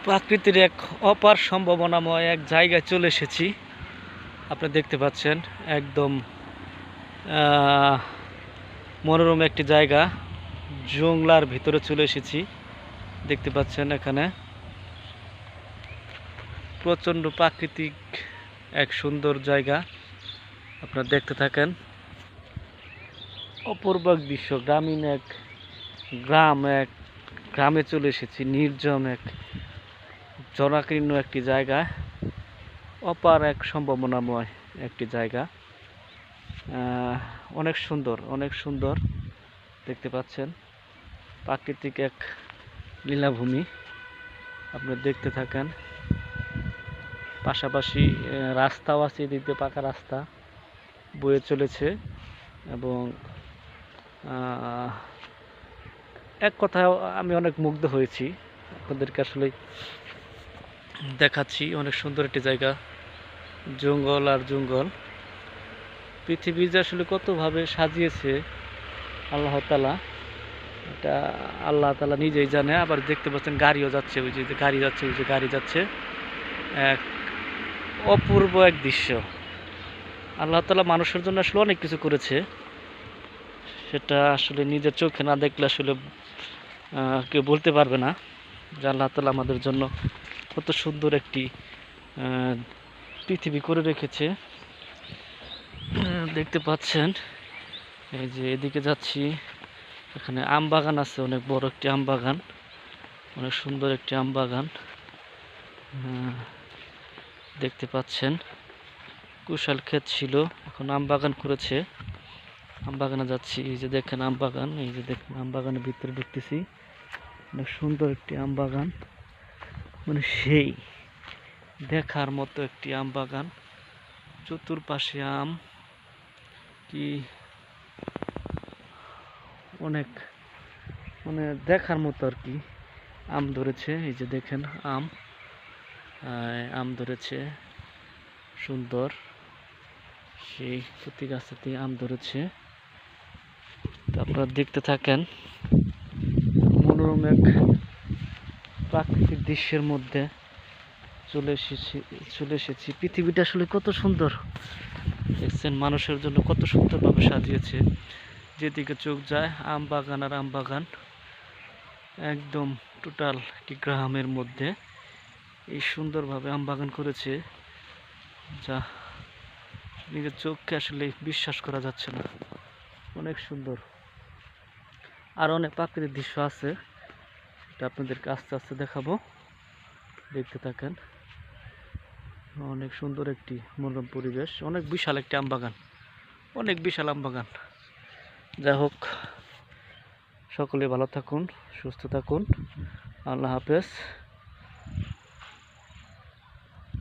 প্রাকৃতির এক অপার সম্ভাবনাময় এক জায়গায় চলে এসেছি। আপনি দেখতে পাচ্ছেন একদম মনোরম একটি জায়গা, জংলার ভিতরে চলে এসেছি। দেখতে পাচ্ছেন এখানে প্রচণ্ড প্রাকৃতিক এক সুন্দর জায়গা। আপনারা দেখতে থাকেন। অপূর্ব এক দৃশ্য, গ্রামীণ এক গ্রামে চলে এসেছি। নির্জন এক জনাকীর্ণ একটি জায়গা, অপার এক সম্ভাবনাময় একটি জায়গা। অনেক সুন্দর, অনেক সুন্দর। দেখতে পাচ্ছেন প্রাকৃতিক এক লীলাভূমি। আপনি দেখতে থাকেন। পাশাপাশি রাস্তাও আছে, এদিক দিয়ে পাকা রাস্তা বয়ে চলেছে এবং এক কথায় আমি অনেক মুগ্ধ হয়েছি। আপনাদেরকে আসলে দেখাচ্ছি। অনেক সুন্দর একটি জায়গা, জঙ্গল আর জঙ্গল। পৃথিবী যে আসলে কতভাবে সাজিয়েছে আল্লাহ তাআলা, এটা আল্লাহ তাআলা নিজেই জানে। আবার দেখতে পাচ্ছেন গাড়িও যাচ্ছে, ওই যে গাড়ি যাচ্ছে, ওই যে গাড়ি যাচ্ছে। এক অপূর্ব এক দৃশ্য। আল্লাহ তাআলা মানুষের জন্য আসলে অনেক কিছু করেছে, সেটা আসলে নিজের চোখে না দেখলে আসলে কেউ বলতে পারবে না যে আল্লাহ তাআলা আমাদের জন্য কত সুন্দর একটি পৃথিবী করে রেখেছে। দেখতে পাচ্ছেন এই যে এদিকে যাচ্ছি, এখানে আম বাগান আছে, অনেক বড় একটি আম বাগান, অনেক সুন্দর একটি আম বাগান দেখতে পাচ্ছেন। কুশাল ক্ষেত ছিল, এখন আম বাগান করেছে। আম বাগানে যাচ্ছি, এই যে দেখেন আম বাগান, এই যে দেখেন আম বাগানের ভিতরে ঢুকতেছি। অনেক সুন্দর একটি আম বাগান, মানে সেই দেখার মতো একটি আম বাগান। চতুর্পাশে আম, কি অনেক মানে দেখার মতো আর কি। আম ধরেছে, এই যে দেখেন আম ধরেছে সুন্দর, সেই প্রতি গাছটি আম ধরেছে। আপনারা দেখতে থাকেন। মনোরম এক প্রাকৃতিক দৃশ্যের মধ্যে চলে এসেছি। পৃথিবীটা আসলে কত সুন্দর দেখছেন, মানুষের জন্য কত সুন্দরভাবে সাজিয়েছে। যেদিকে চোখ যায় আম বাগান আর আম বাগান। একদম টোটাল একটি গ্রামের মধ্যে এই সুন্দরভাবে আম বাগান করেছে, যা নিজের চোখকে আসলে বিশ্বাস করা যাচ্ছে না। অনেক সুন্দর। আর অনেক প্রাকৃতিক দৃশ্য আছে, এটা আপনাদেরকে আস্তে আস্তে দেখাবো। দেখতে থাকেন। অনেক সুন্দর একটি মনোরম পরিবেশ, অনেক বিশাল একটি আম বাগান, অনেক বিশাল আম বাগান। যাই হোক, সকলে ভালো থাকুন, সুস্থ থাকুন। আল্লাহ হাফেজ।